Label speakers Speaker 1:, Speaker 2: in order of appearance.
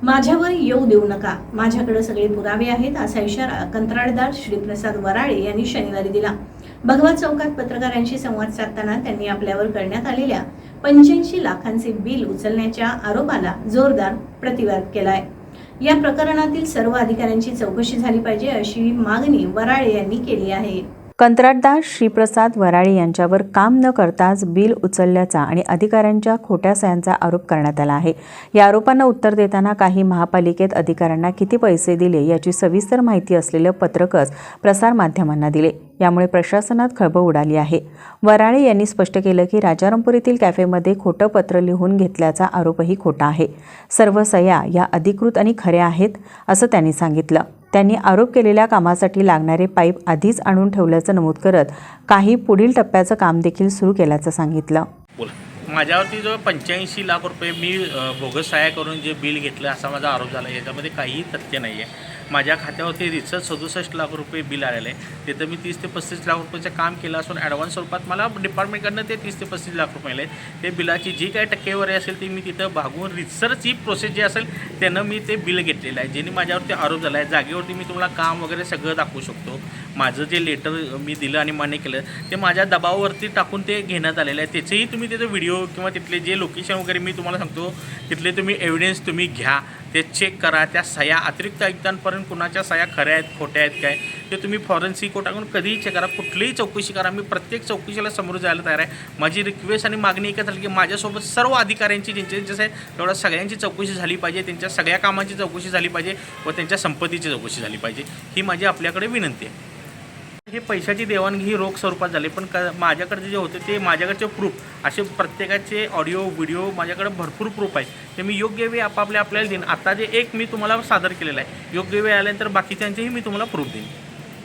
Speaker 1: माझ्यावर येऊ देऊ नका, माझ्याकडे सगळे पुरावे आहेत, असा इशारा कंत्राटदार श्रीप्रसाद वराळे यांनी शनिवारी दिला। भगवा चौकात पत्रकारांशी संवाद साधताना त्यांनी आपल्यावर करण्यात आलेल्या 85 लाखांचे बिल उचलण्याच्या आरोपाला जोरदार प्रतिवाद केलाय। या प्रकरणातील सर्व अधिकाऱ्यांची चौकशी झाली पाहिजे अशी मागणी वराळे यांनी केली आहे।
Speaker 2: कंत्राटदार श्रीप्रसाद वराळे यांच्यावर काम न करताच बिल उचलल्याचा आणि अधिकाऱ्यांच्या खोट्या सह्यांचा आरोप करण्यात आला आहे। या आरोपांना उत्तर देताना काही महापालिकेत अधिकाऱ्यांना किती पैसे दिले याची सविस्तर माहिती असलेलं पत्रकच प्रसारमाध्यमांना दिले। यामुळे प्रशासनात खळबळ उडाली आहे। वराळे यांनी स्पष्ट केलं की राजारामपूर येथील कॅफेमध्ये खोटं पत्र लिहून घेतल्याचा आरोपही खोटा आहे। सर्व सह्या या अधिकृत आणि खऱ्या आहेत असं त्यांनी सांगितलं। त्यांनी आरोप केलेल्या कामासाठी लागणारे पाईप आधीच आणून ठेवल्याचं नमूद करत काही पुढील टप्प्याचं काम देखील सुरू केल्याचं सांगितलं।
Speaker 3: माझ्यावरती जो 85 लाख रुपये मी बोगस सह्या करून जे बिल घेतलं असा माझा आरोप झाला। याच्यामध्ये काहीही तथ्य नाही आहे। माझ्या खात्यावरती रिसर्च 67 लाख रुपये बिल आलेलं आहे। तिथं मी 30 ते 35 लाख रुपयाचं काम केलं असून ॲडव्हान्स स्वरूपात मला डिपार्टमेंटकडनं ते 30 ते 35 लाख रुपये आले। ते बिलाची जी काही टक्केवारी असेल ती मी तिथं भागवून रिसर्च ही प्रोसेस जी असेल त्यानं मी ते बिल घेतलेलं आहे। ज्याने माझ्यावरती आरोप झाला आहे जागेवरती मी तुम्हाला काम वगैरे सगळं दाखवू शकतो। माझं जे लेटर मी दिलं आणि मान्य केलं ते माझ्या दबावावरती टाकून ते घेण्यात आलेलं आहे। त्याचेही तुम्ही त्याचं व्हिडिओ किंवा तिथले जे लोकेशन वगैरे मी तुम्हाला सांगतो तिथले तुम्ही एव्हिडन्स तुम्ही घ्या, ते चेक करा। त्या सह्या अतिरिक्त आयुक्तांपर्यंत कुणाच्या सह्या खऱ्या आहेत खोट्या आहेत काय ते तुम्ही फॉरेन्सिक कोर्टाकडून कधीही चेक करा, कुठलीही चौकशी करा। मी प्रत्येक चौकशीला समोर जायला तयार आहे। माझी रिक्वेस्ट आणि मागणी एकच झाली की माझ्यासोबत सर्व अधिकाऱ्यांची ज्यांचे तेवढ्या सगळ्यांची चौकशी झाली पाहिजे, त्यांच्या सगळ्या कामांची चौकशी झाली पाहिजे व त्यांच्या संपत्तीची चौकशी झाली पाहिजे, ही माझी आपल्याकडे विनंती आहे। हे पैशाची देवाणघेवाण ही रोख स्वरूपात झाली, पण माझ्याकडे जे होते ते माझ्याकडचे प्रूफ असे प्रत्येकाचे ऑडिओ व्हिडिओ माझ्याकडे भरपूर प्रूफ आहे। ते मी योग्य वेळी आपल्याला देईन। आता जे एक मी तुम्हाला सादर केलेलं आहे, योग्य वेळ आल्यानंतर बाकीच्यांचेही मी तुम्हाला प्रूफ देईन।